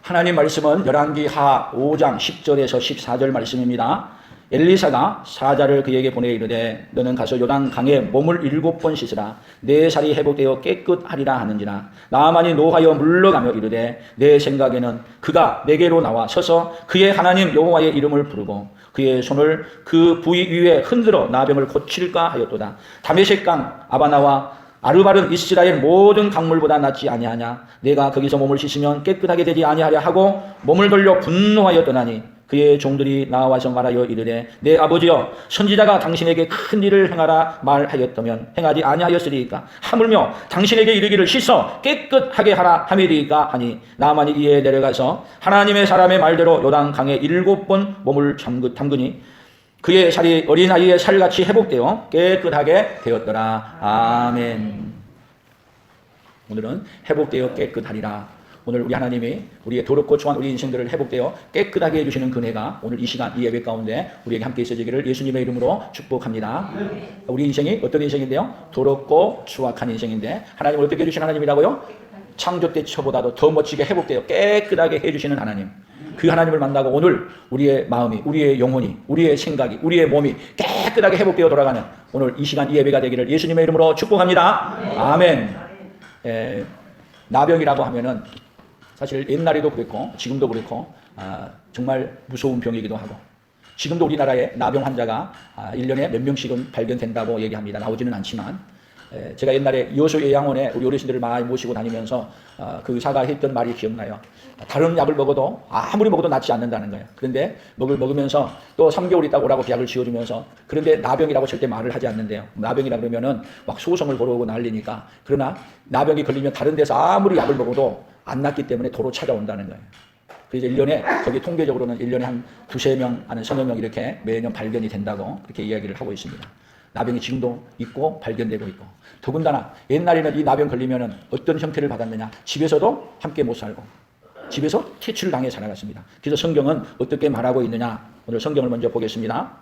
하나님 말씀은 열왕기하 5장 10절에서 14절 말씀입니다. 엘리사가 사자를 그에게 보내 이르되 너는 가서 요단강에 몸을 7번 씻으라. 내 살이 회복되어 깨끗하리라 하는지라. 나아만이 노하여 물러가며 이르되 내 생각에는 그가 내게로 나와 서서 그의 하나님 여호와의 이름을 부르고 그의 손을 그 부위 위에 흔들어 나병을 고칠까 하였도다. 다메섹강 아바나와 아르발은 이스라엘 모든 강물보다 낫지 아니하냐. 내가 거기서 몸을 씻으면 깨끗하게 되지 아니하랴 하고 몸을 돌려 분노하여 떠나니 그의 종들이 나와서 말하여 이르되 내 아버지여 선지자가 당신에게 큰 일을 행하라 말하였다면 행하지 아니하였으리이까. 하물며 당신에게 이르기를 씻어 깨끗하게 하라 함이리이까 하니 나만이 이에 내려가서 하나님의 사람의 말대로 요단강에 7번 몸을 담그니 그의 살이 어린아이의 살같이 회복되어 깨끗하게 되었더라. 아멘. 오늘은 회복되어 깨끗하리라. 오늘 우리 하나님이 우리의 더럽고 추한 우리 인생들을 회복되어 깨끗하게 해주시는 그네가 오늘 이 시간 이 예배 가운데 우리에게 함께 있어지기를 예수님의 이름으로 축복합니다. 우리 인생이 어떤 인생인데요? 더럽고 추악한 인생인데 하나님을 어떻게 해주시는 하나님이라고요? 창조 때처보다도 더 멋지게 회복되어 깨끗하게 해주시는 하나님. 그 하나님을 만나고 오늘 우리의 마음이, 우리의 영혼이, 우리의 생각이, 우리의 몸이 깨끗하게 회복되어 돌아가는 오늘 이 시간 이 예배가 되기를 예수님의 이름으로 축복합니다. 아멘. 나병이라고 하면은 사실 옛날에도 그랬고 지금도 그렇고 정말 무서운 병이기도 하고 지금도 우리나라에 나병 환자가 1년에 몇 명씩은 발견된다고 얘기합니다. 나오지는 않지만 제가 옛날에 여수 요양원에 우리 어르신들을 많이 모시고 다니면서 그 의사가 했던 말이 기억나요. 다른 약을 먹어도 아무리 먹어도 낫지 않는다는 거예요. 그런데 먹으면서 또 3개월 있다가 오라고 약을 지어주면서 그런데 나병이라고 절대 말을 하지 않는데요. 나병이라 그러면은 막 소송을 걸어오고 난리니까. 그러나 나병이 걸리면 다른 데서 아무리 약을 먹어도 안 낫기 때문에 도로 찾아온다는 거예요. 그래서 1년에 거기 통계적으로는 1년에 한 2~3명 하는 서너 명 이렇게 매년 발견이 된다고 그렇게 이야기를 하고 있습니다. 나병이 지금도 있고 발견되고 있고 더군다나 옛날에는 이 나병 걸리면은 어떤 형태를 받았느냐. 집에서도 함께 못 살고 집에서 퇴출을 당해 살아갔습니다. 그래서 성경은 어떻게 말하고 있느냐. 오늘 성경을 먼저 보겠습니다.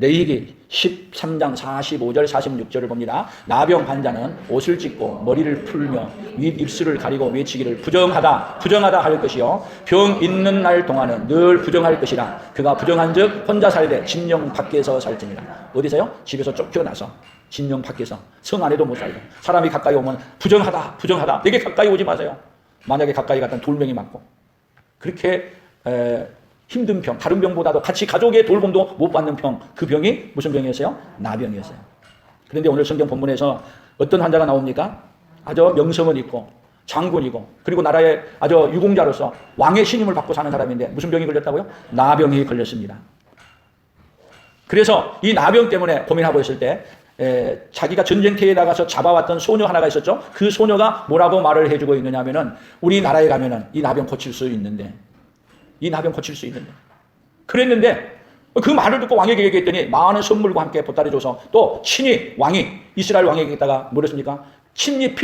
레위기 13장 45절 46절을 봅니다. 나병 환자는 옷을 찢고 머리를 풀며 윗입술을 가리고 외치기를 부정하다 부정하다 할 것이요 병 있는 날 동안은 늘 부정할 것이라. 그가 부정한즉 혼자 살되 진영 밖에서 살지니라. 어디서요? 집에서 쫓겨나서 진영 밖에서 성 안에도 못 살고 사람이 가까이 오면 부정하다 부정하다 내게 가까이 오지 마세요. 만약에 가까이 갔다면 돌멩이 맞고 그렇게 힘든 병, 다른 병보다도 같이 가족의 돌봄도 못 받는 병, 그 병이 무슨 병이었어요? 나병이었어요. 그런데 오늘 성경 본문에서 어떤 환자가 나옵니까? 아주 명성은 있고 장군이고 그리고 나라의 아주 유공자로서 왕의 신임을 받고 사는 사람인데 무슨 병이 걸렸다고요? 나병이 걸렸습니다. 그래서 이 나병 때문에 고민하고 있을 때 자기가 전쟁터에 나가서 잡아왔던 소녀 하나가 있었죠. 그 소녀가 뭐라고 말을 해주고 있느냐 하면은 우리나라에 가면은 이 나병 고칠 수 있는데 그랬는데 그 말을 듣고 왕에게 얘기했더니 많은 선물과 함께 보따리줘서 또 친히 왕이 이스라엘 왕에게다가 뭐랬습니까? 친히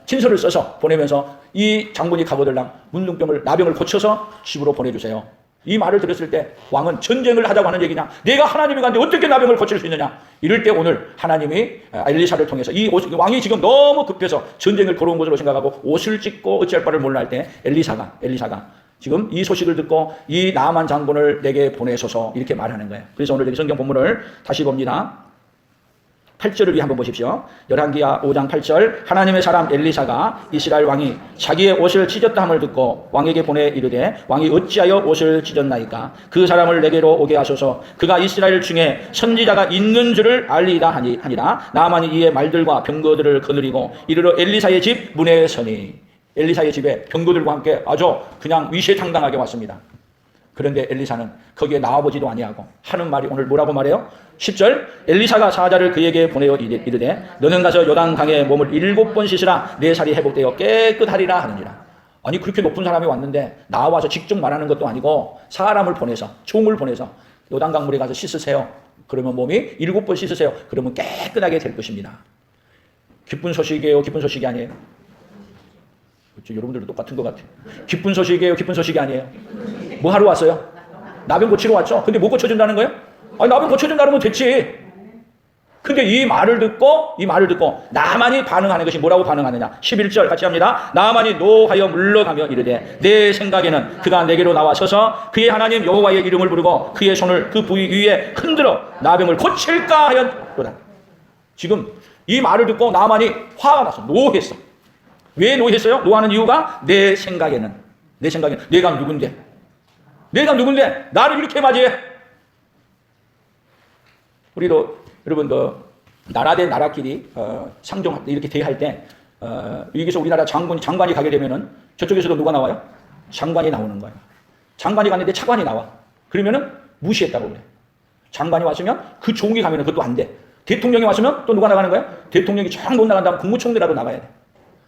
친서를 써서 보내면서 이 장군이 가거들랑 문둥병을 나병을 고쳐서 집으로 보내주세요. 이 말을 들었을 때 왕은 전쟁을 하자고 하는 얘기냐, 내가 하나님이 간데 어떻게 나병을 고칠 수 있느냐. 이럴 때 오늘 하나님이 엘리사를 통해서 이 왕이 지금 너무 급해서 전쟁을 걸어온 것으로 생각하고 옷을 찢고 어찌할 바를 몰라 할 때 엘리사가 지금 이 소식을 듣고 이 나만 장군을 내게 보내소서 이렇게 말하는 거예요. 그래서 오늘 성경 본문을 다시 봅니다. 8절을 한번 보십시오. 열왕기하 5장 8절 하나님의 사람 엘리사가 이스라엘 왕이 자기의 옷을 찢었다 함을 듣고 왕에게 보내 이르되 왕이 어찌하여 옷을 찢었나이까. 그 사람을 내게로 오게 하소서. 그가 이스라엘 중에 선지자가 있는 줄을 알리다 하니라. 나만이 이의 말들과 병거들을 거느리고 이르러 엘리사의 집 문에 서니. 엘리사의 집에 병거들과 함께 아주 그냥 위세당당하게 왔습니다. 그런데 엘리사는 거기에 나와보지도 아니하고 하는 말이 오늘 뭐라고 말해요? 10절 엘리사가 사자를 그에게 보내어 이르되 너는 가서 요단강에 몸을 7번 씻으라. 내 살이 회복되어 깨끗하리라 하느니라. 아니 그렇게 높은 사람이 왔는데 나와서 직접 말하는 것도 아니고 사람을 보내서 종을 보내서 요단강물에 가서 씻으세요. 그러면 몸이 7번 씻으세요. 그러면 깨끗하게 될 것입니다. 기쁜 소식이에요? 기쁜 소식이 아니에요? 그렇죠? 여러분들도 똑같은 것 같아요. 기쁜 소식이에요? 기쁜 소식이 아니에요? 뭐 하러 왔어요? 나병 고치러 왔죠? 근데 뭐 고쳐준다는 거예요? 아니 나병 고쳐준다는 건 됐지. 근데 이 말을 듣고 나만이 반응하는 것이 뭐라고 반응하느냐. 11절 같이 합니다. 나만이 노하여 물러가며 이르되 내 생각에는 그가 내게로 나와 서서 그의 하나님 여호와의 이름을 부르고 그의 손을 그 부위 위에 흔들어 나병을 고칠까 하였도다. 지금 이 말을 듣고 나만이 화가 났어. 노했어. 왜 노했어요? 노하는 이유가 내 생각에는 내가 누군데 나를 이렇게 맞이해. 우리도 여러분 나라 대 나라끼리 상종 이렇게 대할 때 여기서 우리나라 장관이 가게 되면은 저쪽에서도 누가 나와요? 장관이 나오는 거예요. 장관이 갔는데 차관이 나와. 그러면은 무시했다고 그래. 장관이 왔으면 그 종이 가면은 그것도 안 돼. 대통령이 왔으면 또 누가 나가는 거야? 대통령이 쫙 못 나간다면 국무총리라도 나가야 돼.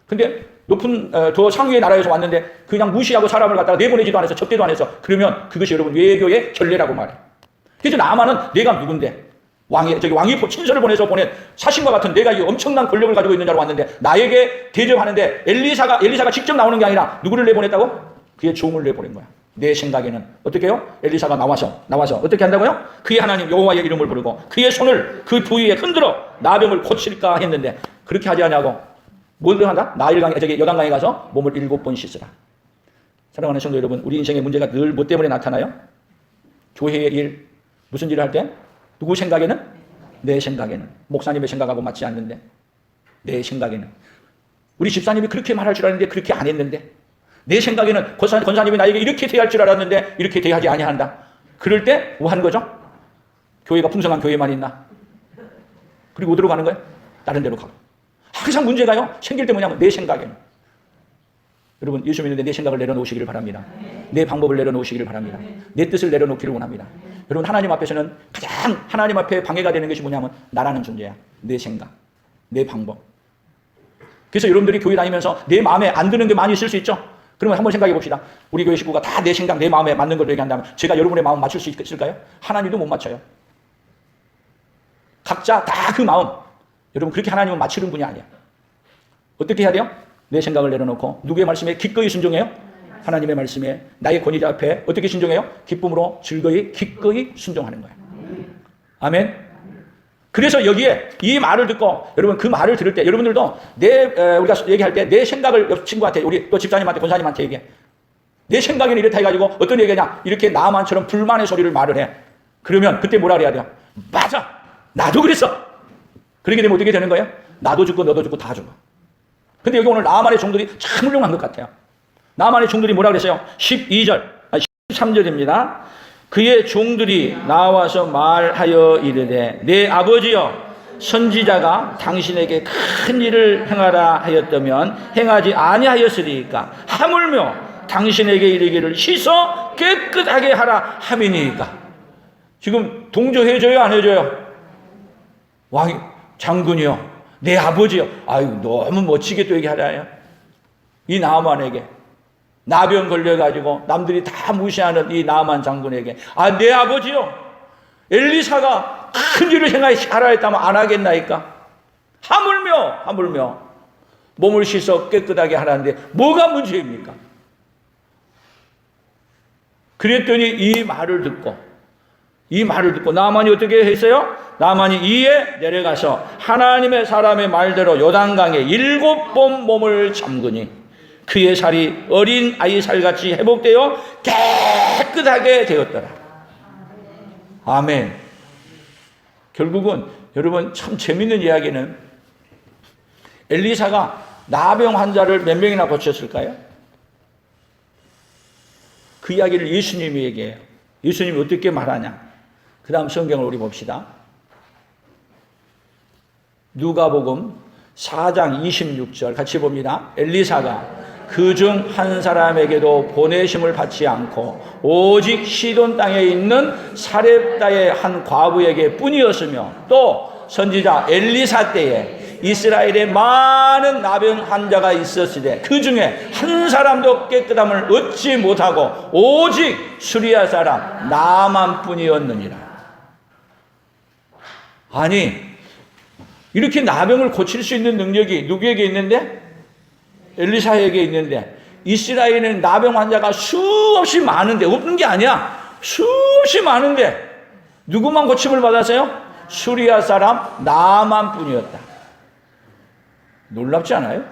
근데 높은 더 상위의 나라에서 왔는데 그냥 무시하고 사람을 갖다가 내보내지도 않았어. 접대도 안 했어. 그러면 그것이 여러분 외교의 전례라고 말해. 그래서 나만은 내가 누군데 왕이 친서를 보내서 보낸 사신과 같은 내가 이 엄청난 권력을 가지고 있는 자로 왔는데 나에게 대접하는데 엘리사가 직접 나오는 게 아니라 누구를 내보냈다고? 그의 종을 내보낸 거야. 내 생각에는 어떻게 해요? 엘리사가 나와서 어떻게 한다고요? 그의 하나님 여호와의 이름을 부르고 그의 손을 그 부위에 흔들어 나병을 고칠까 했는데 그렇게 하지 않냐고. 뭘 한다? 여단강에 가서 몸을 7번 씻으라. 사랑하는 성도 여러분, 우리 인생의 문제가 늘 뭐 때문에 나타나요? 교회의 일, 무슨 일을 할 때? 누구 생각에는? 내 생각에는. 목사님의 생각하고 맞지 않는데. 내 생각에는. 우리 집사님이 그렇게 말할 줄 알았는데 그렇게 안 했는데. 내 생각에는 권사님이 나에게 이렇게 대할 줄 알았는데 이렇게 대하지 아니한다. 그럴 때 뭐 하는 거죠? 교회가 풍성한 교회만 있나? 그리고 어디로 가는 거예요? 다른 데로 가고. 항상 문제가요. 생길 때 뭐냐면 내 생각에는. 여러분 예수 믿는데 내 생각을 내려놓으시기를 바랍니다. 내 방법을 내려놓으시기를 바랍니다. 내 뜻을 내려놓기를 원합니다. 여러분 하나님 앞에서는 가장 하나님 앞에 방해가 되는 것이 뭐냐면 나라는 존재야. 내 생각, 내 방법. 그래서 여러분들이 교회 다니면서 내 마음에 안 드는 게 많이 있을 수 있죠. 그러면 한번 생각해 봅시다. 우리 교회 식구가 다 내 생각, 내 마음에 맞는 걸 얘기한다면 제가 여러분의 마음 맞출 수 있을까요? 하나님도 못 맞춰요. 각자 다 그 마음. 여러분 그렇게 하나님은 맞추는 분이 아니야. 어떻게 해야 돼요? 내 생각을 내려놓고 누구의 말씀에 기꺼이 순종해요? 하나님의 말씀에 나의 권위자 앞에 어떻게 순종해요? 기쁨으로 기꺼이 순종하는 거예요. 아멘. 그래서 여기에 이 말을 듣고 여러분 그 말을 들을 때 여러분들도 우리가 얘기할 때 내 생각을 옆 친구한테 우리 또 집사님한테 권사님한테 얘기해. 내 생각에는 이렇다 해가지고 어떤 얘기냐 이렇게 나만처럼 불만의 소리를 말을 해. 그러면 그때 뭐라 그래야 돼요? 맞아. 나도 그랬어. 그렇게 되면 어떻게 되는 거예요? 나도 죽고 너도 죽고 다 죽어. 근데 여기 오늘 나만의 종들이 참 훌륭한 것 같아요. 나만의 종들이 뭐라 그랬어요? 13절입니다. 그의 종들이 나와서 말하여 이르되 내 아버지여 선지자가 당신에게 큰 일을 행하라 하였다면 행하지 아니하였으리까 하물며 당신에게 이르기를 씻어 깨끗하게 하라 함이니까. 지금 동조해줘요 안 해줘요? 왕이 장군이요 내 아버지요. 아유 너무 멋지게 또 얘기하잖아요. 이 나만에게 나병 걸려가지고 남들이 다 무시하는 이 나만 장군에게 내 아버지요 엘리사가 큰 일을 행하라 했다면 안 하겠나이까. 하물며 몸을 씻어 깨끗하게 하라는데 뭐가 문제입니까? 그랬더니 이 말을 듣고 나만이 어떻게 했어요? 나만이 이에 내려가서 하나님의 사람의 말대로 요단강에 7번 몸을 잠그니 그의 살이 어린 아이 살같이 회복되어 깨끗하게 되었더라. 아멘. 결국은 여러분 참 재밌는 이야기는 엘리사가 나병 환자를 몇 명이나 고쳤을까요? 그 이야기를 예수님이 얘기해요. 예수님이 어떻게 말하냐. 그 다음 성경을 우리 봅시다. 누가복음 4장 26절 같이 봅니다. 엘리사가 그중 한 사람에게도 보내심을 받지 않고 오직 시돈 땅에 있는 사렙다의 한 과부에게 뿐이었으며 또 선지자 엘리사 때에 이스라엘에 많은 나병 환자가 있었으되 그 중에 한 사람도 깨끗함을 얻지 못하고 오직 수리아 사람 나만 뿐이었느니라. 아니 이렇게 나병을 고칠 수 있는 능력이 누구에게 있는데? 엘리사에게 있는데 이스라엘에는 나병 환자가 수없이 많은데 없는 게 아니야. 수없이 많은데 누구만 고침을 받았어요? 수리아 사람 나만뿐이었다. 놀랍지 않아요?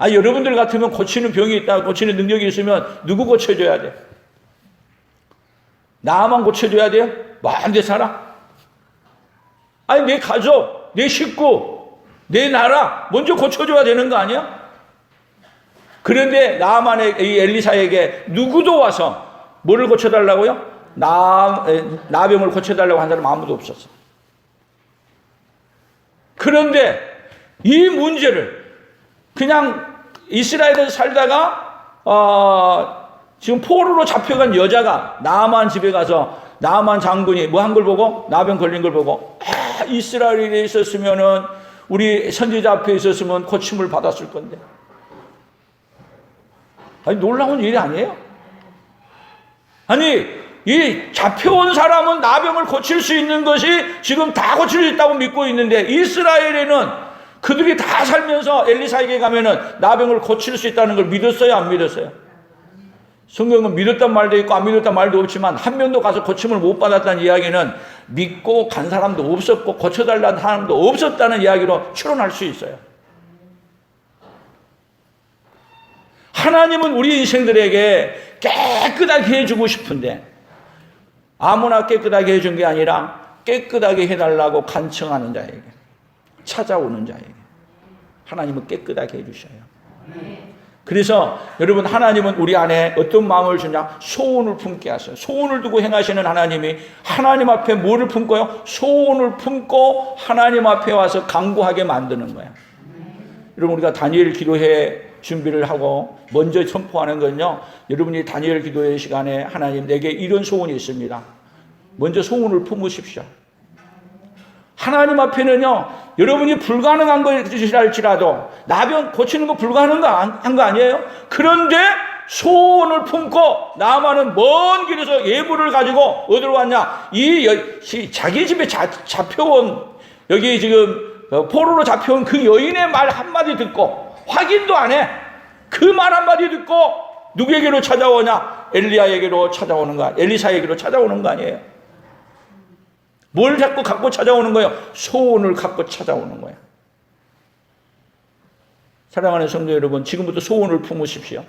여러분들 같으면 고치는 병이 있다, 고치는 능력이 있으면 누구 고쳐줘야 돼? 나만 고쳐줘야 돼요? 마음대로 살아? 내 가족, 내 식구, 내 나라 먼저 고쳐줘야 되는 거 아니야? 그런데 나만의 이 엘리사에게 누구도 와서 뭐를 고쳐달라고요? 나병을 고쳐달라고 한 사람 아무도 없었어. 그런데 이 문제를 그냥 이스라엘에서 살다가 지금 포로로 잡혀간 여자가 나만 집에 가서 나만 장군이 뭐 한 걸 보고 나병 걸린 걸 보고 이스라엘에 있었으면은 우리 선지자 앞에 있었으면 고침을 받았을 건데. 놀라운 일이 아니에요? 이 잡혀온 사람은 나병을 고칠 수 있는 것이 지금 다 고칠 수 있다고 믿고 있는데 이스라엘에는 그들이 다 살면서 엘리사에게 가면은 나병을 고칠 수 있다는 걸 믿었어요? 안 믿었어요? 성경은 믿었단 말도 있고 안 믿었단 말도 없지만 한 명도 가서 고침을 못 받았다는 이야기는 믿고 간 사람도 없었고 고쳐달라는 사람도 없었다는 이야기로 추론할 수 있어요. 하나님은 우리 인생들에게 깨끗하게 해주고 싶은데 아무나 깨끗하게 해준 게 아니라 깨끗하게 해달라고 간청하는 자에게, 찾아오는 자에게 하나님은 깨끗하게 해주셔요. 그래서 여러분, 하나님은 우리 안에 어떤 마음을 주냐? 소원을 품게 하세요. 소원을 두고 행하시는 하나님이 하나님 앞에 뭐를 품고요? 소원을 품고 하나님 앞에 와서 간구하게 만드는 거예요. 여러분, 우리가 다니엘 기도회 준비를 하고 먼저 선포하는 건요, 여러분이 다니엘 기도회 시간에 하나님 내게 이런 소원이 있습니다. 먼저 소원을 품으십시오. 하나님 앞에는요, 여러분이 불가능한 것이랄지라도 나병 고치는 거 불가능한 거 아니에요? 그런데 소원을 품고 나만은 먼 길에서 예물을 가지고 어디로 왔냐? 자기 집에 잡혀온, 여기 지금 포로로 잡혀온 그 여인의 말 한마디 듣고 확인도 안 해. 그 말 한마디 듣고 누구에게로 찾아오냐? 엘리야에게로 찾아오는 거, 엘리사에게로 찾아오는 거 아니에요? 뭘 자꾸 갖고 찾아오는 거예요? 소원을 갖고 찾아오는 거예요. 사랑하는 성도 여러분, 지금부터 소원을 품으십시오.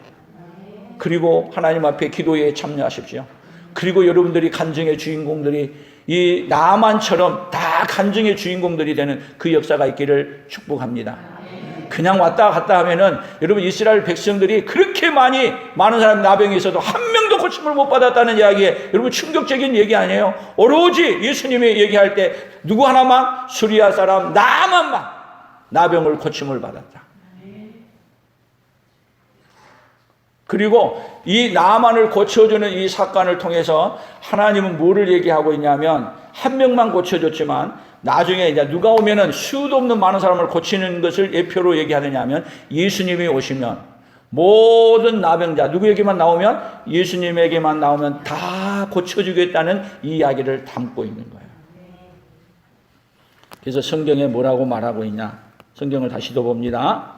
그리고 하나님 앞에 기도에 참여하십시오. 그리고 여러분들이 간증의 주인공들이 이 나만처럼 다 간증의 주인공들이 되는 그 역사가 있기를 축복합니다. 그냥 왔다 갔다 하면은 여러분, 이스라엘 백성들이 그렇게 많은 사람 나병이 있어도 한 명도 고침을 못 받았다는 이야기에 여러분 충격적인 얘기 아니에요? 오로지 예수님이 얘기할 때 누구 하나만, 수리아 사람 나만만 나병을 고침을 받았다. 그리고 이 나만을 고쳐주는 이 사건을 통해서 하나님은 뭐를 얘기하고 있냐면, 한 명만 고쳐줬지만 나중에 이제 누가 오면은 수도 없는 많은 사람을 고치는 것을 예표로 얘기하느냐면, 예수님이 오시면 모든 나병자 누구에게만 나오면, 예수님에게만 나오면 다 고쳐주겠다는 이 이야기를 담고 있는 거예요. 그래서 성경에 뭐라고 말하고 있냐? 성경을 다시 더 봅니다.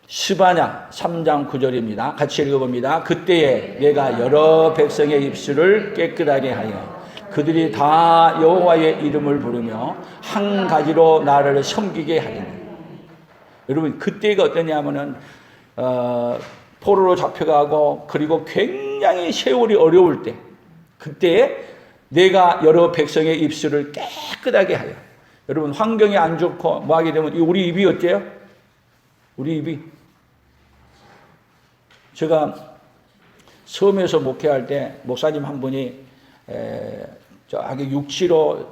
스바냐 3장 9절입니다. 같이 읽어봅니다. 그때에 내가 여러 백성의 입술을 깨끗하게 하여 그들이 다 여호와의 이름을 부르며 한 가지로 나를 섬기게 하리니. 여러분, 그때가 어떠냐면은 포로로 잡혀가고 그리고 굉장히 세월이 어려울 때, 그때에 내가 여러 백성의 입술을 깨끗하게 하여. 여러분, 환경이 안 좋고 뭐 하게 되면 우리 입이 어때요? 우리 입이, 제가 섬에서 목회할 때 목사님 한 분이 저기 육지로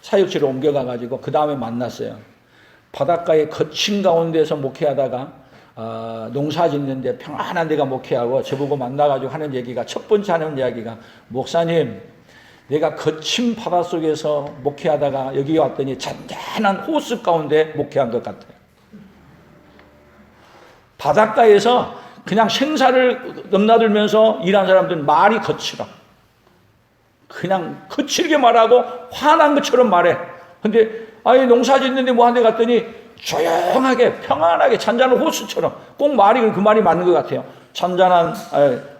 사역지로 옮겨가 가지고 그 다음에 만났어요. 바닷가의 거친 가운데서 목회하다가 농사 짓는데 평안한 데가 목회하고 저보고 만나가지고 하는 얘기가, 첫 번째 하는 이야기가, 목사님 내가 거친 바닷속에서 목회하다가 여기 왔더니 잔잔한 호수 가운데 목회한 것 같아요. 바닷가에서 그냥 생사를 넘나들면서 일한 사람들은 말이 거칠어. 그냥 거칠게 말하고 화난 것처럼 말해. 근데 농사 짓는데 뭐 한 데 갔더니 조용하게 평안하게 잔잔한 호수처럼, 꼭 말이 그 말이 맞는 것 같아요. 잔잔한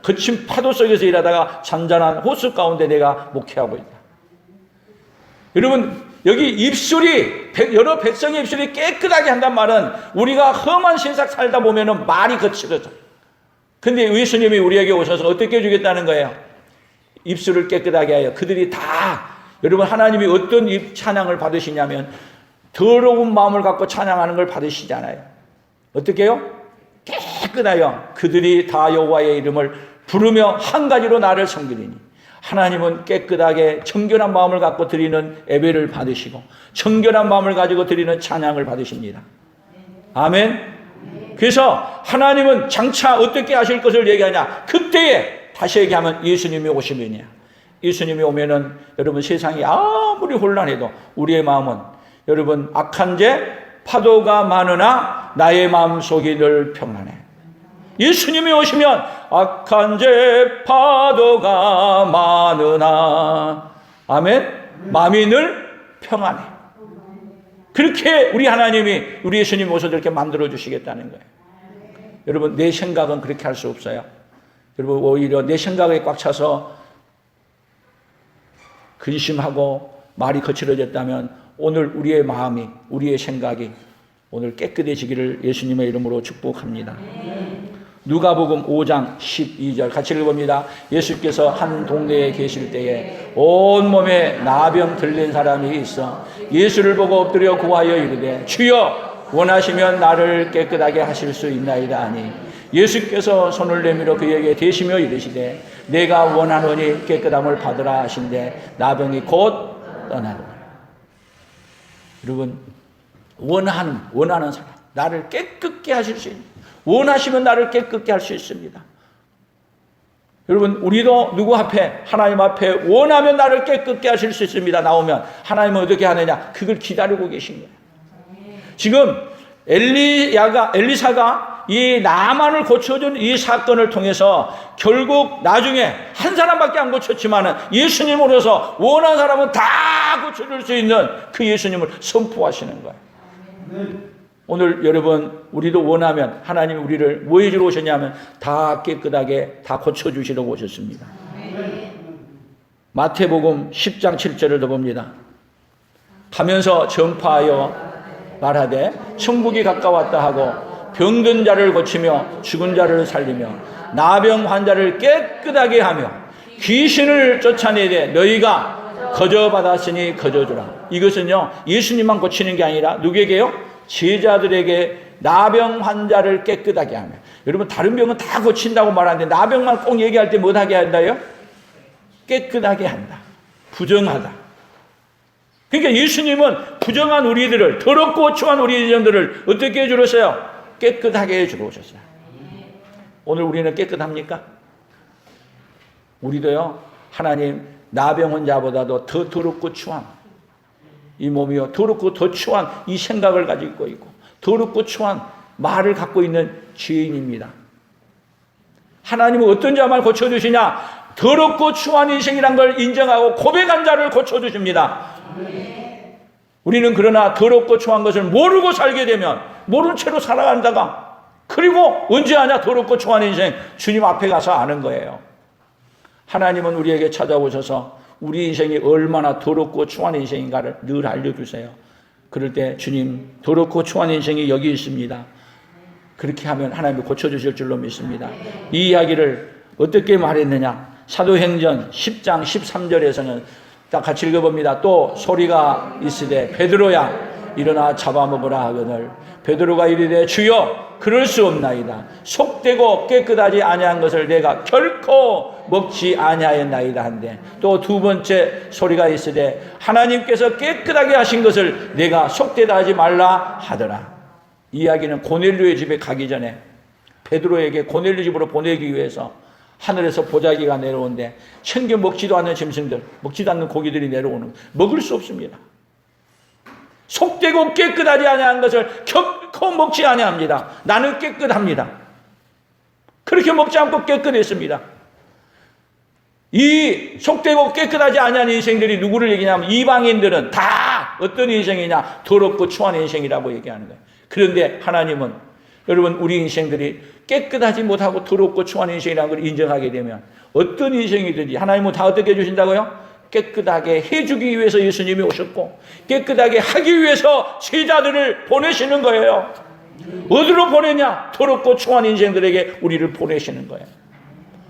거친 파도 속에서 일하다가 잔잔한 호수 가운데 내가 목회하고 있다. 여러분, 여기 입술이, 여러 백성의 입술이 깨끗하게 한단 말은 우리가 험한 신상 살다 보면은 말이 거칠어져. 근데 예수님이 우리에게 오셔서 어떻게 해주겠다는 거예요? 입술을 깨끗하게 하여 그들이 다, 여러분, 하나님이 어떤 찬양을 받으시냐면 더러운 마음을 갖고 찬양하는 걸 받으시잖아요. 어떻게 해요? 깨끗하여 그들이 다 여호와의 이름을 부르며 한 가지로 나를 섬기리니. 하나님은 깨끗하게 정결한 마음을 갖고 드리는 예배를 받으시고 정결한 마음을 가지고 드리는 찬양을 받으십니다. 아멘. 그래서 하나님은 장차 어떻게 하실 것을 얘기하냐? 그때에 다시 얘기하면 예수님이 오시면이야. 예수님이 오면은 여러분, 세상이 아무리 혼란해도 우리의 마음은, 여러분, 악한 죄 파도가 많으나 나의 마음 속이 늘 평안해. 예수님이 오시면 악한 죄 파도가 많으나, 아멘, 마음이 늘 평안해. 그렇게 우리 하나님이, 우리 예수님 오셔서 이렇게 만들어 주시겠다는 거예요. 여러분, 내 생각은 그렇게 할 수 없어요. 여러분, 오히려 내 생각에 꽉 차서 근심하고 말이 거칠어졌다면 오늘 우리의 마음이, 우리의 생각이 오늘 깨끗해지기를 예수님의 이름으로 축복합니다. 누가복음 5장 12절 같이 읽어봅니다. 예수께서 한 동네에 계실 때에 온몸에 나병 들린 사람이 있어 예수를 보고 엎드려 구하여 이르되 주여 원하시면 나를 깨끗하게 하실 수 있나이다 하니 예수께서 손을 내밀어 그에게 대시며 이르시되 내가 원하노니 깨끗함을 받으라 하신대 나병이 곧 떠나더라. 여러분, 원하는 사람, 나를 깨끗게 하실 수 있는, 원하시면 나를 깨끗게 할 수 있습니다. 여러분, 우리도 누구 앞에, 하나님 앞에 원하면 나를 깨끗게 하실 수 있습니다. 나오면 하나님은 어떻게 하느냐? 그걸 기다리고 계신 거예요. 지금 엘리사가 이 나만을 고쳐준 이 사건을 통해서 결국 나중에 한 사람밖에 안 고쳤지만은 예수님을 오셔서 원하는 사람은 다 고쳐줄 수 있는 그 예수님을 선포하시는 거예요. 오늘 여러분, 우리도 원하면 하나님이 우리를 뭐 해주러 오셨냐면 다 깨끗하게 다 고쳐주시러 오셨습니다. 마태복음 10장 7절을 더 봅니다. 가면서 전파하여 말하되 천국이 가까웠다 하고 병든 자를 고치며 죽은 자를 살리며 나병 환자를 깨끗하게 하며 귀신을 쫓아내되 너희가 거저 받았으니 거저 주라. 이것은요, 예수님만 고치는 게 아니라 누구에게요? 제자들에게 나병 환자를 깨끗하게 하며. 여러분, 다른 병은 다 고친다고 말하는데 나병만 꼭 얘기할 때 못하게 한다요? 깨끗하게 한다. 부정하다. 그러니까 예수님은 부정한 우리들을, 더럽고 추한 우리 인생들을 어떻게 해주셨어요? 깨끗하게 해주러 오셨어요. 오늘 우리는 깨끗합니까? 우리도요, 하나님, 나병 환자보다도 더 더럽고 추한 이 몸이요, 더럽고 더 추한 이 생각을 가지고 있고 더럽고 추한 말을 갖고 있는 죄인입니다. 하나님은 어떤 자만 고쳐주시냐? 더럽고 추한 인생이란 걸 인정하고 고백한 자를 고쳐주십니다. 우리는 그러나 더럽고 추한 것을 모르고 살게 되면 모른 채로 살아간다가, 그리고 언제 하냐? 더럽고 추한 인생 주님 앞에 가서 아는 거예요. 하나님은 우리에게 찾아오셔서 우리 인생이 얼마나 더럽고 추한 인생인가를 늘 알려주세요. 그럴 때 주님, 더럽고 추한 인생이 여기 있습니다. 그렇게 하면 하나님이 고쳐주실 줄로 믿습니다. 이 이야기를 어떻게 말했느냐? 사도행전 10장 13절에서는 딱 같이 읽어봅니다. 또 소리가 있으되 베드로야 일어나 잡아먹으라 하거늘 베드로가 이르되 주여 그럴 수 없나이다. 속되고 깨끗하지 아니한 것을 내가 결코 먹지 아니하였나이다 한데, 또 두 번째 소리가 있으되 하나님께서 깨끗하게 하신 것을 내가 속되다 하지 말라 하더라. 이 이야기는 고넬료의 집에 가기 전에 베드로에게 고넬료 집으로 보내기 위해서 하늘에서 보자기가 내려오는데 챙겨 먹지도 않는 짐승들, 먹지도 않는 고기들이 내려오는, 먹을 수 없습니다. 속되고 깨끗하지 아니한 것을 결코 먹지 아니합니다. 나는 깨끗합니다. 그렇게 먹지 않고 깨끗했습니다. 이 속되고 깨끗하지 아니한 인생들이 누구를 얘기냐면 이방인들은 다 어떤 인생이냐? 더럽고 추한 인생이라고 얘기하는 거예요. 그런데 하나님은 여러분, 우리 인생들이 깨끗하지 못하고 더럽고 추한 인생이라는 걸 인정하게 되면 어떤 인생이든지 하나님은 다 어떻게 해주신다고요? 깨끗하게 해주기 위해서 예수님이 오셨고 깨끗하게 하기 위해서 제자들을 보내시는 거예요. 어디로 보내냐? 더럽고 추한 인생들에게 우리를 보내시는 거예요.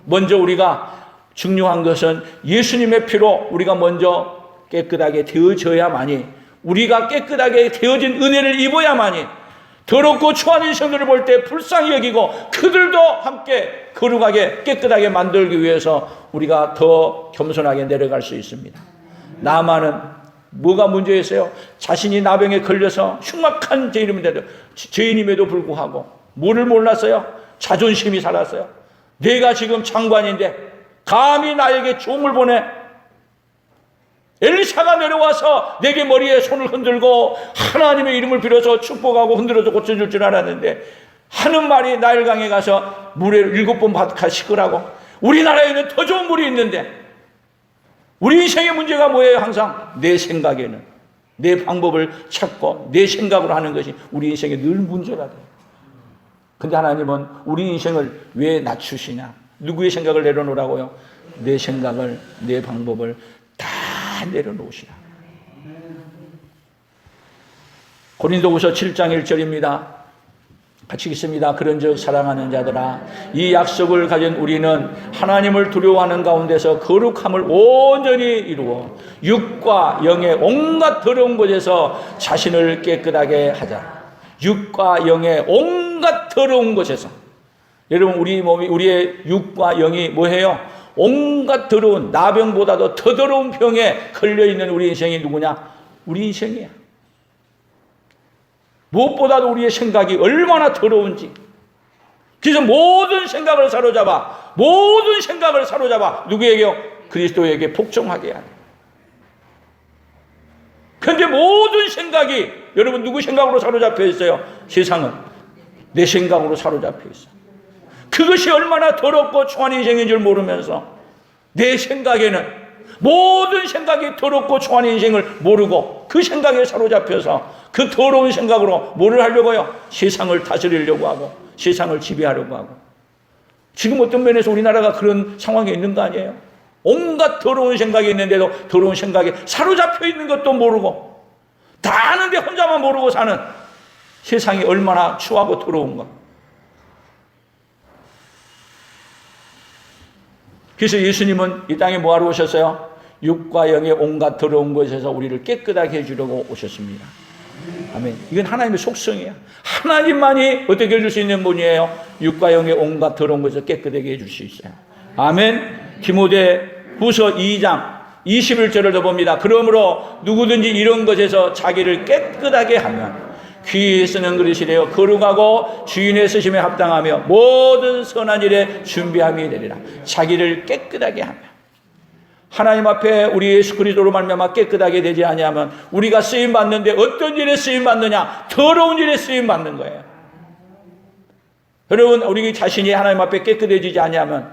먼저 우리가 중요한 것은 예수님의 피로 우리가 먼저 깨끗하게 되어져야만이, 우리가 깨끗하게 되어진 은혜를 입어야만이 더럽고 추한 인생들을 볼 때 불쌍히 여기고 그들도 함께 거룩하게 깨끗하게 만들기 위해서 우리가 더 겸손하게 내려갈 수 있습니다. 나만은 뭐가 문제였어요? 자신이 나병에 걸려서 흉악한 죄인임에도 불구하고 뭐를 몰랐어요? 자존심이 살았어요. 내가 지금 장관인데 감히 나에게 종을 보내? 엘리사가 내려와서 내게 머리에 손을 흔들고 하나님의 이름을 빌어서 축복하고 흔들어서 고쳐줄 줄 알았는데 하는 말이 나일강에 가서 물에 7번 바카 씻으라고. 우리나라에는 더 좋은 물이 있는데 우리 인생의 문제가 뭐예요? 항상 내 생각에는 내 방법을 찾고 내 생각으로 하는 것이 우리 인생의 늘 문제가 돼요. 근데 하나님은 우리 인생을 왜 낮추시냐? 누구의 생각을 내려놓으라고요? 내 생각을, 내 방법을 다 내려놓으시라. 고린도후서 7장 1절입니다. 같이 읽습니다. 그런즉 사랑하는 자들아, 이 약속을 가진 우리는 하나님을 두려워하는 가운데서 거룩함을 온전히 이루어 육과 영의 온갖 더러운 곳에서 자신을 깨끗하게 하자. 육과 영의 온갖 더러운 곳에서, 여러분, 우리 몸이, 우리의 육과 영이 뭐예요? 온갖 더러운, 나병보다도 더 더러운 병에 걸려있는 우리 인생이 누구냐? 우리 인생이야. 무엇보다도 우리의 생각이 얼마나 더러운지. 그래서 모든 생각을 사로잡아 누구에게요? 그리스도에게 복종하게 하는. 그런데 모든 생각이, 여러분, 누구 생각으로 사로잡혀 있어요? 세상은 내 생각으로 사로잡혀 있어. 그것이 얼마나 더럽고 추한 인생인 줄 모르면서 내 생각에는, 모든 생각이 더럽고 추한 인생을 모르고 그 생각에 사로잡혀서 그 더러운 생각으로 뭐를 하려고요? 세상을 다스리려고 하고 세상을 지배하려고 하고. 지금 어떤 면에서 우리나라가 그런 상황에 있는 거 아니에요? 온갖 더러운 생각이 있는데도 더러운 생각에 사로잡혀 있는 것도 모르고 다 아는데 혼자만 모르고 사는 세상이 얼마나 추하고 더러운가. 그래서 예수님은 이 땅에 뭐하러 오셨어요? 육과 영의 온갖 더러운 것에서 우리를 깨끗하게 해주려고 오셨습니다. 아멘. 이건 하나님의 속성이야. 하나님만이 어떻게 해줄 수 있는 분이에요? 육과 영의 온갖 더러운 것에서 깨끗하게 해줄 수 있어요. 아멘. 디모데후서 2장 21절을 더 봅니다. 그러므로 누구든지 이런 것에서 자기를 깨끗하게 하면 귀에 쓰는 그릇이래요. 거룩하고 주인의 쓰심에 합당하며 모든 선한 일에 준비함이 되리라. 자기를 깨끗하게 하며, 하나님 앞에 우리 예수 그리스도로 말미암아 깨끗하게 되지 아니하면 우리가 쓰임 받는데 어떤 일에 쓰임 받느냐? 더러운 일에 쓰임 받는 거예요. 여러분, 우리 자신이 하나님 앞에 깨끗해지지 아니하면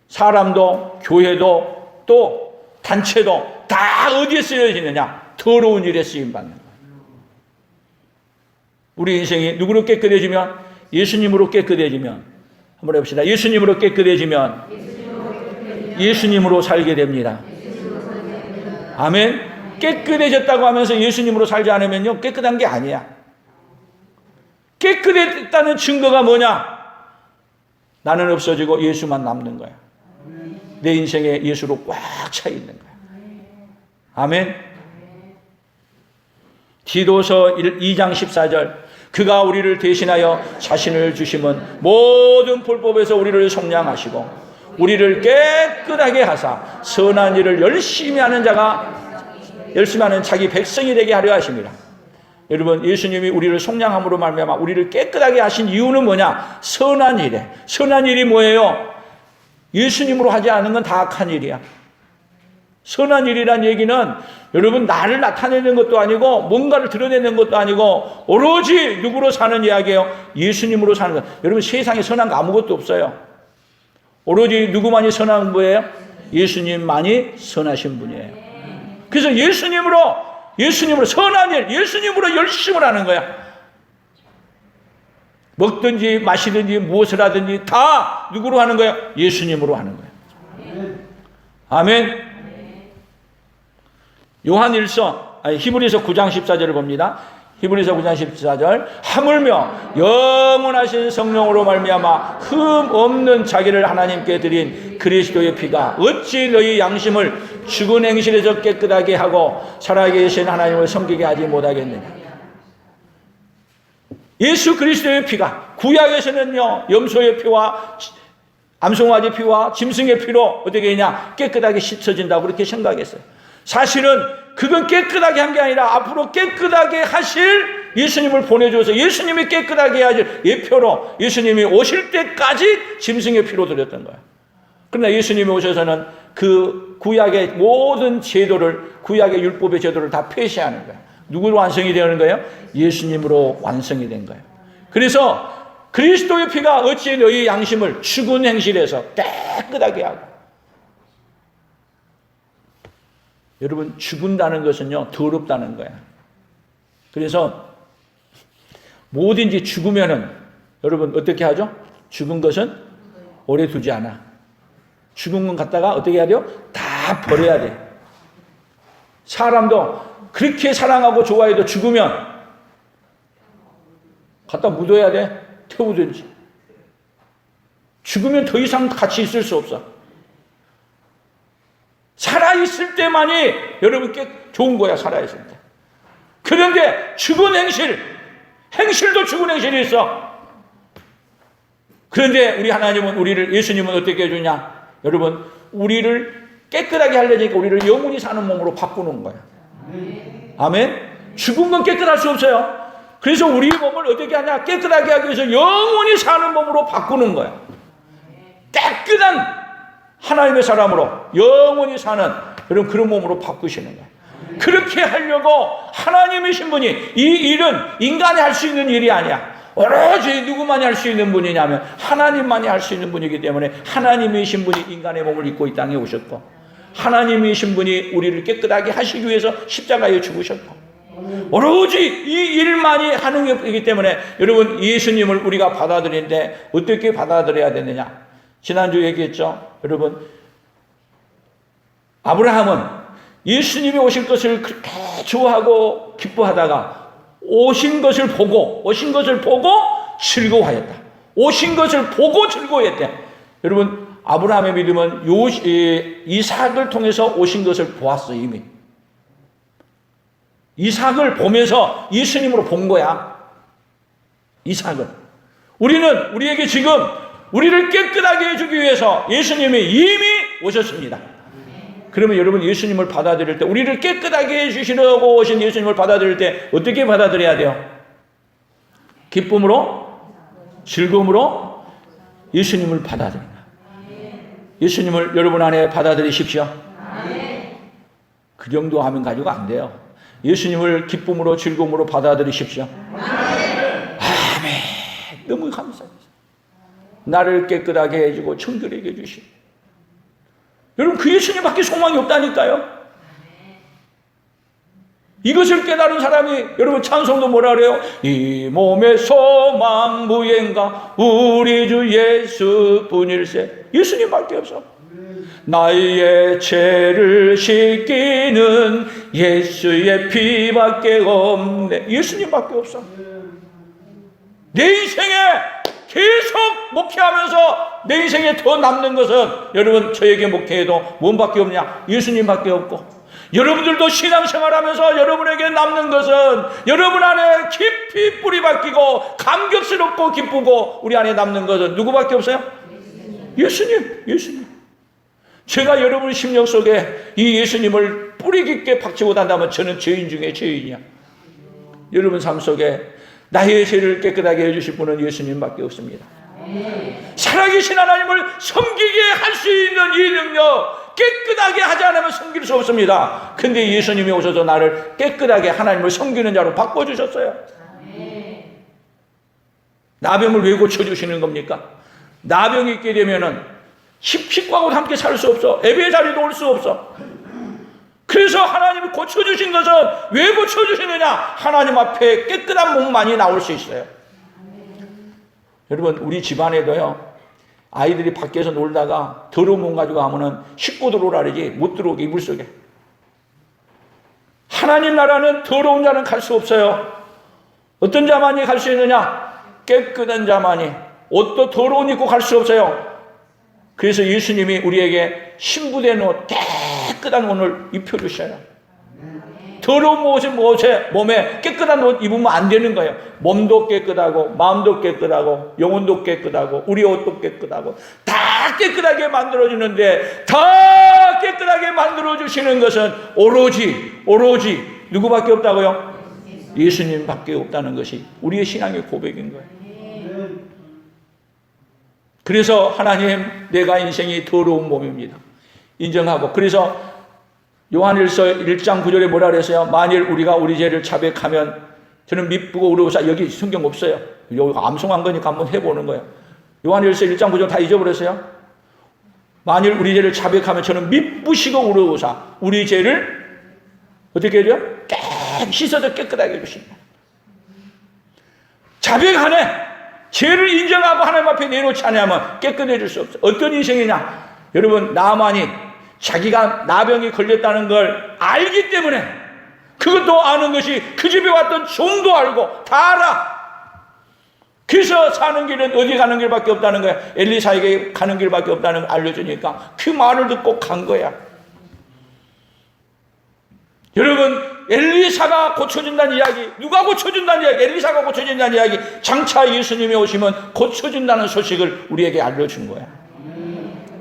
사람도 교회도 또 단체도 다 어디에 쓰여지느냐? 더러운 일에 쓰임 받는 거예요. 우리 인생이 누구로 깨끗해지면? 예수님으로 깨끗해지면, 한번 해봅시다. 예수님으로 깨끗해지면 예수님으로 살게 됩니다. 아멘. 깨끗해졌다고 하면서 예수님으로 살지 않으면요, 깨끗한 게 아니야. 깨끗했다는 증거가 뭐냐? 나는 없어지고 예수만 남는 거야. 내 인생에 예수로 꽉 차 있는 거야. 아멘. 디도서 2장 14절, 그가 우리를 대신하여 자신을 주심은 모든 불법에서 우리를 속량하시고 우리를 깨끗하게 하사 선한 일을 열심히 하는 자기 백성이 되게 하려 하십니다. 여러분, 예수님이 우리를 속량함으로 말미암아 우리를 깨끗하게 하신 이유는 뭐냐? 선한 일에. 선한 일이 뭐예요? 예수님으로 하지 않은 건 다 악한 일이야. 선한 일이란 얘기는 여러분, 나를 나타내는 것도 아니고 뭔가를 드러내는 것도 아니고 오로지 누구로 사는 이야기예요? 예수님으로 사는 것. 여러분, 세상에 선한 거 아무것도 없어요. 오로지 누구만이 선한 거예요? 예수님만이 선하신 분이에요. 그래서 예수님으로 선한 일, 예수님으로 열심을 하는 거야. 먹든지 마시든지 무엇을 하든지 다 누구로 하는 거예요? 예수님으로 하는 거예요. 아멘. 히브리서 9장 14절을 봅니다. 히브리서 9장 14절. 하물며 영원하신 성령으로 말미암아 흠 없는 자기를 하나님께 드린 그리스도의 피가 어찌 너희 양심을 죽은 행실에서 깨끗하게 하고 살아계신 하나님을 섬기게 하지 못하겠느냐. 예수 그리스도의 피가, 구약에서는요 염소의 피와 암송아지 피와 짐승의 피로 어떻게 했냐, 깨끗하게 씻어진다고 그렇게 생각했어요. 사실은 그건 깨끗하게 한 게 아니라 앞으로 깨끗하게 하실 예수님을 보내줘서 예수님이 깨끗하게 해야지 예표로 예수님이 오실 때까지 짐승의 피로 드렸던 거예요. 그러나 예수님이 오셔서는 그 구약의 모든 제도를, 구약의 율법의 제도를 다 폐시하는 거예요. 누구로 완성이 되는 거예요? 예수님으로 완성이 된 거예요. 그래서 그리스도의 피가 어찌 너희 양심을 죽은 행실에서 깨끗하게 하고. 여러분, 죽은다는 것은요 더럽다는 거예요. 그래서 뭐든지 죽으면은 여러분 어떻게 하죠? 죽은 것은 오래 두지 않아. 죽은 건 갖다가 어떻게 해야 돼요? 다 버려야 돼. 사람도 그렇게 사랑하고 좋아해도 죽으면 갖다 묻어야 돼. 태우든지. 죽으면 더 이상 같이 있을 수 없어. 살아있을 때만이 여러분께 좋은 거야. 살아있을 때. 그런데 죽은 행실도 죽은 행실이 있어. 그런데 우리 하나님은 예수님은 어떻게 해주냐? 여러분, 우리를 깨끗하게 하려니까 우리를 영원히 사는 몸으로 바꾸는 거야. 아멘? 죽은 건 깨끗할 수 없어요. 그래서 우리 몸을 어떻게 하냐? 깨끗하게 하기 위해서 영원히 사는 몸으로 바꾸는 거야. 깨끗한 하나님의 사람으로 영원히 사는 여러분 그런 몸으로 바꾸시는 거야. 그렇게 하려고 하나님이신 분이, 이 일은 인간이 할 수 있는 일이 아니야. 오로지 누구만이 할 수 있는 분이냐면 하나님만이 할 수 있는 분이기 때문에 하나님이신 분이 인간의 몸을 입고 이 땅에 오셨고, 하나님이신 분이 우리를 깨끗하게 하시기 위해서 십자가에 죽으셨고, 오로지 이 일만이 하는 것이기 때문에 여러분 예수님을 우리가 받아들이는데 어떻게 받아들여야 되느냐? 지난주 얘기했죠. 여러분, 아브라함은 예수님이 오실 것을 그렇게 좋아하고 기뻐하다가 오신 것을 보고 즐거워하였다. 오신 것을 보고 즐거워했대. 여러분, 아브라함의 믿음은 이삭을 통해서 오신 것을 보았어. 이미 이삭을 보면서 예수님으로 본 거야. 이삭은 우리에게 지금 우리를 깨끗하게 해주기 위해서 예수님이 이미 오셨습니다. 그러면 여러분, 예수님을 받아들일 때, 우리를 깨끗하게 해주시려고 오신 예수님을 받아들일 때 어떻게 받아들여야 돼요? 기쁨으로, 즐거움으로 예수님을 받아들인다. 예수님을 여러분 안에 받아들이십시오. 그 정도 하면 가지고 안 돼요. 예수님을 기쁨으로, 즐거움으로 받아들이십시오. 아멘. 너무 감사합니다. 나를 깨끗하게 해주고 청결하게 해주시고. 여러분, 그 예수님밖에 소망이 없다니까요. 이것을 깨달은 사람이, 여러분 찬송도 뭐라 그래요? 이 몸의 소망 무엔가 우리 주 예수뿐일세. 예수님밖에 없어. 나의 죄를 씻기는 예수의 피밖에 없네. 예수님밖에 없어. 내 인생에 계속 목회하면서 내 인생에 더 남는 것은, 여러분 저에게 목회해도 뭔밖에 없냐? 예수님밖에 없고, 여러분들도 신앙생활하면서 여러분에게 남는 것은 여러분 안에 깊이 뿌리 박히고 감격스럽고 기쁘고 우리 안에 남는 것은 누구밖에 없어요? 예수님. 제가 여러분 심령 속에 이 예수님을 뿌리 깊게 박지 못한다면 저는 죄인 중에 죄인이야. 여러분 삶 속에 나의 죄를 깨끗하게 해주실 분은 예수님밖에 없습니다. 살아계신 하나님을 섬기게 할 수 있는 이 능력, 깨끗하게 하지 않으면 섬길 수 없습니다. 근데 예수님이 오셔서 나를 깨끗하게 하나님을 섬기는 자로 바꿔주셨어요. 나병을 왜 고쳐주시는 겁니까? 나병이 있게 되면은 식구하고 함께 살 수 없어. 예배 자리도 올 수 없어. 그래서 하나님이 고쳐주신 것은 왜 고쳐주시느냐? 하나님 앞에 깨끗한 몸만이 나올 수 있어요. 여러분, 우리 집안에도요, 아이들이 밖에서 놀다가 더러운 몸 가지고 하면은 씻고 들어오라 그러지 못 들어오게 이불 속에. 하나님 나라는 더러운 자는 갈 수 없어요. 어떤 자만이 갈 수 있느냐? 깨끗한 자만이. 옷도 더러운 입고 갈 수 없어요. 그래서 예수님이 우리에게 신부된 옷, 깨끗한 옷을 입혀주셔요. 더러운 옷에 몸에 깨끗한 옷 입으면 안 되는 거예요. 몸도 깨끗하고 마음도 깨끗하고 영혼도 깨끗하고 우리 옷도 깨끗하고 다 깨끗하게 만들어주는데, 다 깨끗하게 만들어주시는 것은 오로지 누구밖에 없다고요? 예수님밖에 없다는 것이 우리의 신앙의 고백인 거예요. 그래서 하나님, 내가 인생이 더러운 몸입니다. 인정하고, 그래서 요한일서 1장 9절에 뭐라 그랬어요? 만일 우리가 우리 죄를 자백하면 저는 미쁘고 의로우사. 여기 성경 없어요. 여기 암송한 거니까 한번 해보는 거예요. 요한일서 1장 9절 다 잊어버렸어요? 만일 우리 죄를 자백하면 저는 미쁘시고 의로우사. 우리 죄를 어떻게 해줘요? 씻어서 깨끗하게 해주신다. 자백하네. 죄를 인정하고 하나님 앞에 내놓지 않으면 깨끗해질 수 없어요. 어떤 인생이냐? 여러분, 나만이 자기가 나병이 걸렸다는 걸 알기 때문에, 그것도 아는 것이 그 집에 왔던 종도 알고 다 알아. 그래서 사는 길은 어디 가는 길밖에 없다는 거야. 엘리사에게 가는 길밖에 없다는 걸 알려주니까 그 말을 듣고 간 거야. 여러분, 엘리사가 고쳐준다는 이야기, 누가 고쳐준다는 이야기? 엘리사가 고쳐준다는 이야기, 장차 예수님이 오시면 고쳐준다는 소식을 우리에게 알려준 거야.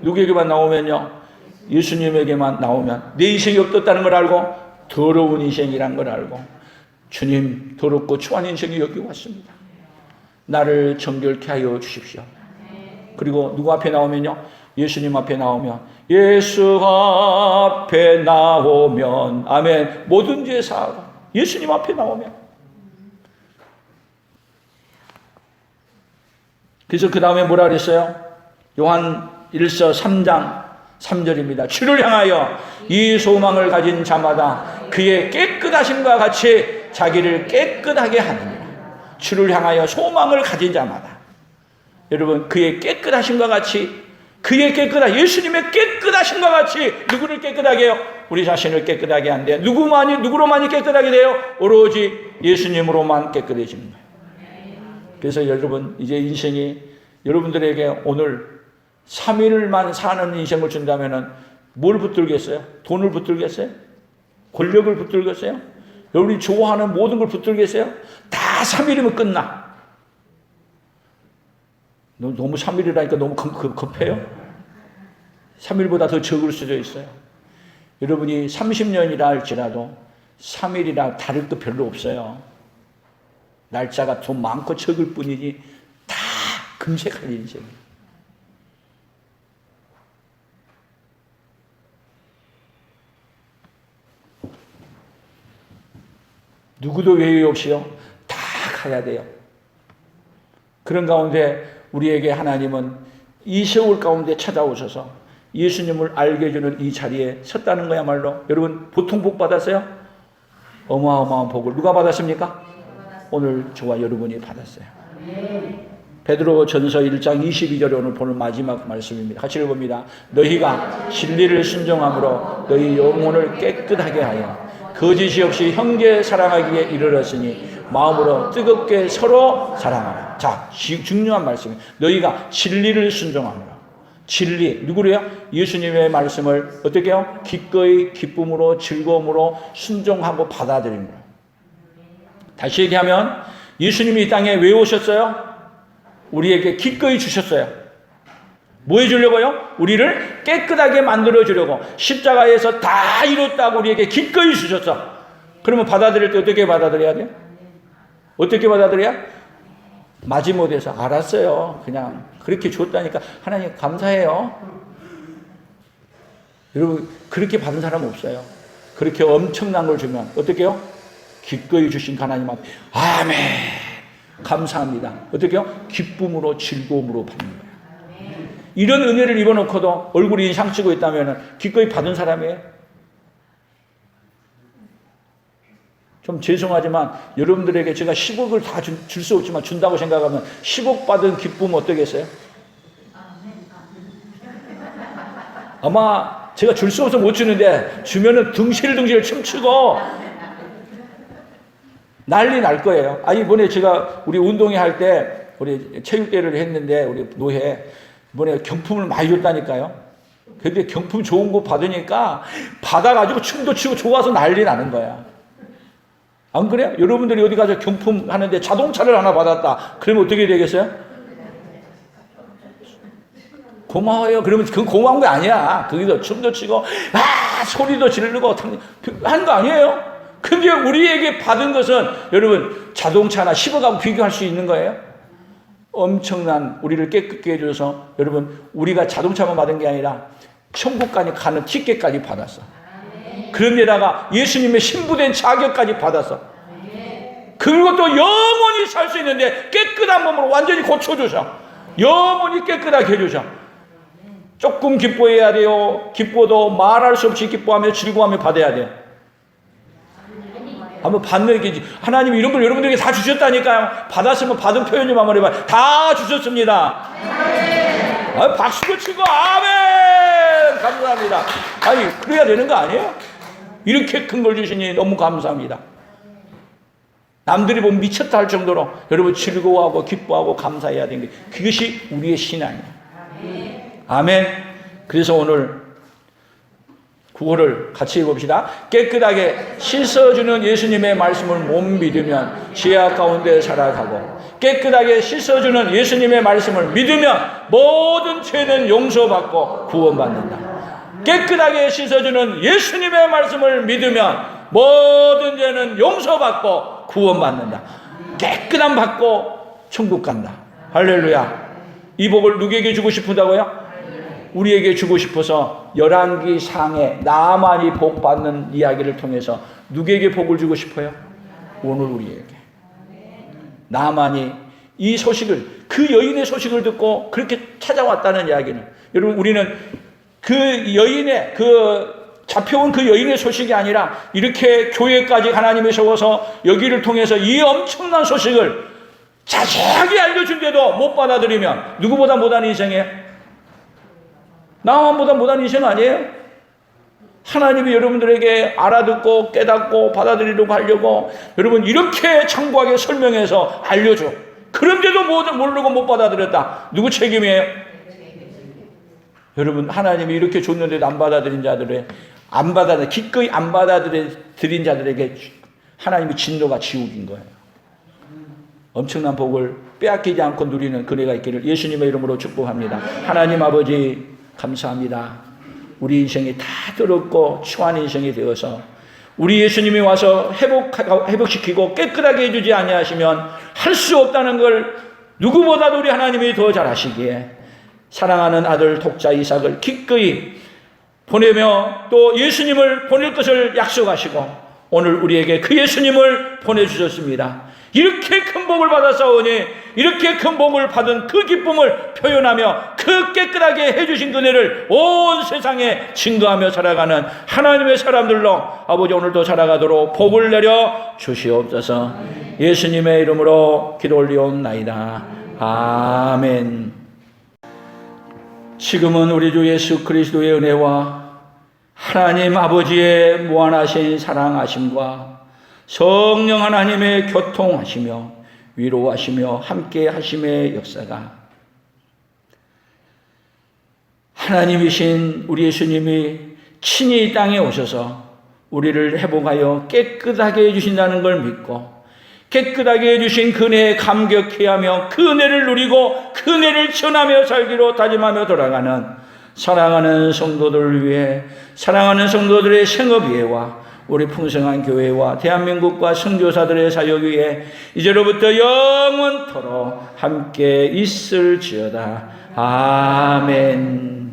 누구에게만 나오면요, 예수님에게만 나오면 내 인생이 없었다는 걸 알고, 더러운 인생이란 걸 알고, 주님, 더럽고 추한 인생이 여기 왔습니다. 나를 정결케 하여 주십시오. 그리고 누구 앞에 나오면요, 예수님 앞에 나오면, 예수 앞에 나오면, 아멘, 모든 죄 사하고. 예수님 앞에 나오면. 그래서 그 다음에 뭐라 그랬어요? 요한 1서 3장 3절입니다. 주를 향하여 이 소망을 가진 자마다 그의 깨끗하심과 같이 자기를 깨끗하게 하느니라. 주를 향하여 소망을 가진 자마다. 여러분, 그의 깨끗하심과 같이, 그의 예수님의 깨끗하심과 같이 누구를 깨끗하게 해요? 우리 자신을 깨끗하게 한대. 누구로만이 깨끗하게 돼요? 오로지 예수님으로만 깨끗해지는 거예요. 그래서 여러분, 이제 인생이 여러분들에게 오늘 3일만 사는 인생을 준다면은 뭘 붙들겠어요? 돈을 붙들겠어요? 권력을 붙들겠어요? 여러분이 좋아하는 모든 걸 붙들겠어요? 다 3일이면 끝나. 너무 3일이라니까 너무 급해요? 3일보다 더 적을 수도 있어요. 여러분이 30년이라 할지라도 3일이라 다를 거 별로 없어요. 날짜가 좀 많고 적을 뿐이지 다 금세갈 인생이에요. 누구도 외유 없이요, 다 가야 돼요. 그런 가운데 우리에게 하나님은 이 세월 가운데 찾아오셔서 예수님을 알게 해주는 이 자리에 섰다는 거야말로, 여러분, 보통 복 받았어요? 어마어마한 복을 누가 받았습니까? 오늘 저와 여러분이 받았어요. 베드로 전서 1장 22절에 오늘 보는 마지막 말씀입니다. 같이 읽어봅니다. 너희가 진리를 순종함으로 너희 영혼을 깨끗하게 하여 거짓이 없이 형제 사랑하기에 이르렀으니 마음으로 뜨겁게 서로 사랑하라. 자, 중요한 말씀이에요. 너희가 진리를 순종하노라. 진리, 누구래요? 예수님의 말씀을 어떻게 해요? 기꺼이 기쁨으로 즐거움으로 순종하고 받아들인 거예요. 다시 얘기하면 예수님이 이 땅에 왜 오셨어요? 우리에게 기꺼이 주셨어요. 뭐 해주려고요? 우리를 깨끗하게 만들어주려고. 십자가에서 다 이뤘다고 우리에게 기꺼이 주셨어. 그러면 받아들일 때 어떻게 받아들여야 돼요? 어떻게 받아들여야? 마지못해서 알았어요. 그냥 그렇게 줬다니까 하나님 감사해요. 여러분, 그렇게 받은 사람 없어요. 그렇게 엄청난 걸 주면 어떻게 해요? 기꺼이 주신 하나님 앞에 아멘 감사합니다. 어떻게 해요? 기쁨으로 즐거움으로 받는 거예요. 이런 은혜를 입어놓고도 얼굴이 상치고 있다면 기꺼이 받은 사람이에요? 좀 죄송하지만 여러분들에게 제가 10억을 다 줄 수 없지만 준다고 생각하면 10억 받은 기쁨 어떠겠어요? 아마 제가 줄 수 없어서 못 주는데 주면은 둥실둥실 춤추고 난리 날 거예요. 이번에 제가 우리 운동회 할 때 우리 체육대회를 했는데 우리 노회 이번에 경품을 많이 줬다니까요. 근데 경품 좋은 거 받으니까 받아가지고 춤도 추고 좋아서 난리 나는 거야. 안 그래요? 여러분들이 어디 가서 경품 하는데 자동차를 하나 받았다. 그러면 어떻게 되겠어요? 고마워요. 그러면 그건 고마운 거 아니야. 거기서 춤도 추고 소리도 지르고 하는 거 아니에요? 근데 우리에게 받은 것은 여러분 자동차나 10억하고 비교할 수 있는 거예요? 엄청난 우리를 깨끗게 해줘서 여러분 우리가 자동차만 받은 게 아니라 천국까지 가는 티켓까지 받았어. 그런데다가 예수님의 신부된 자격까지 받았어. 그리고 또 영원히 살 수 있는데 깨끗한 몸으로 완전히 고쳐주셔. 영원히 깨끗하게 해주셔. 조금 기뻐해야 돼요. 기뻐도 말할 수 없이 기뻐하며 즐거워하며 받아야 돼요. 한번 받는 게 하나님이 이런 걸 여러분들에게 다 주셨다니까요. 받았으면 받은 표현 좀 한번 해봐요. 다 주셨습니다. 박수도 치고 아멘 감사합니다. 그래야 되는 거 아니에요? 이렇게 큰 걸 주시니 너무 감사합니다. 남들이 보면 미쳤다 할 정도로 여러분 즐거워하고 기뻐하고 감사해야 되는 게 그것이 우리의 신앙이에요. 아멘. 그래서 오늘 구호를 같이 해봅시다. 깨끗하게 씻어주는 예수님의 말씀을 못 믿으면 죄악 가운데 살아가고 깨끗하게 씻어주는 예수님의 말씀을 믿으면 모든 죄는 용서받고 구원받는다. 깨끗하게 씻어주는 예수님의 말씀을 믿으면 모든 죄는 용서받고 구원받는다. 깨끗함 받고 천국 간다. 할렐루야. 이 복을 누구에게 주고 싶다고요? 우리에게 주고 싶어서 열왕기 상에 나만이 복 받는 이야기를 통해서 누구에게 복을 주고 싶어요? 오늘 우리에게. 나만이 이 소식을 그 여인의 소식을 듣고 그렇게 찾아왔다는 이야기는 여러분 우리는 그 여인의 잡혀온 그 여인의 소식이 아니라 이렇게 교회까지 하나님이 세워서 여기를 통해서 이 엄청난 소식을 자세하게 알려준데도 못 받아들이면 누구보다 못한 인생이에요? 나만보다 못한 인생 아니에요? 하나님이 여러분들에게 알아듣고 깨닫고 받아들이려고 하려고 여러분 이렇게 창구하게 설명해서 알려줘. 그런데도 모르고 못 받아들였다. 누구 책임이에요? 여러분 하나님이 이렇게 줬는데도 안 받아들인 자들의 기꺼이 안 받아들인 자들에게 하나님의 진노가 지옥인 거예요. 엄청난 복을 빼앗기지 않고 누리는 그네가 있기를 예수님의 이름으로 축복합니다. 하나님 아버지 감사합니다. 우리 인생이 다 더럽고 추한 인생이 되어서 우리 예수님이 와서 회복시키고 깨끗하게 해주지 아니하시면 할 수 없다는 걸 누구보다도 우리 하나님이 더 잘 아시기에 사랑하는 아들 독자 이삭을 기꺼이 보내며 또 예수님을 보낼 것을 약속하시고 오늘 우리에게 그 예수님을 보내주셨습니다. 이렇게 큰 복을 받았사오니 이렇게 큰 복을 받은 그 기쁨을 표현하며 그 깨끗하게 해주신 그네를 온 세상에 증거하며 살아가는 하나님의 사람들로 아버지 오늘도 살아가도록 복을 내려 주시옵소서. 예수님의 이름으로 기도 올리옵나이다. 아멘. 지금은 우리 주 예수 그리스도의 은혜와 하나님 아버지의 무한하신 사랑하심과 성령 하나님의 교통하시며 위로하시며 함께 하심의 역사가 하나님이신 우리 예수님이 친히 이 땅에 오셔서 우리를 회복하여 깨끗하게 해주신다는 걸 믿고 깨끗하게 해주신 그 은혜에 감격해야 하며 그 은혜를 누리고 그 은혜를 전하며 살기로 다짐하며 돌아가는 사랑하는 성도들을 위해 사랑하는 성도들의 생업위에와 우리 풍성한 교회와 대한민국과 선교사들의 사역 위에 이제로부터 영원토록 함께 있을지어다. 아멘.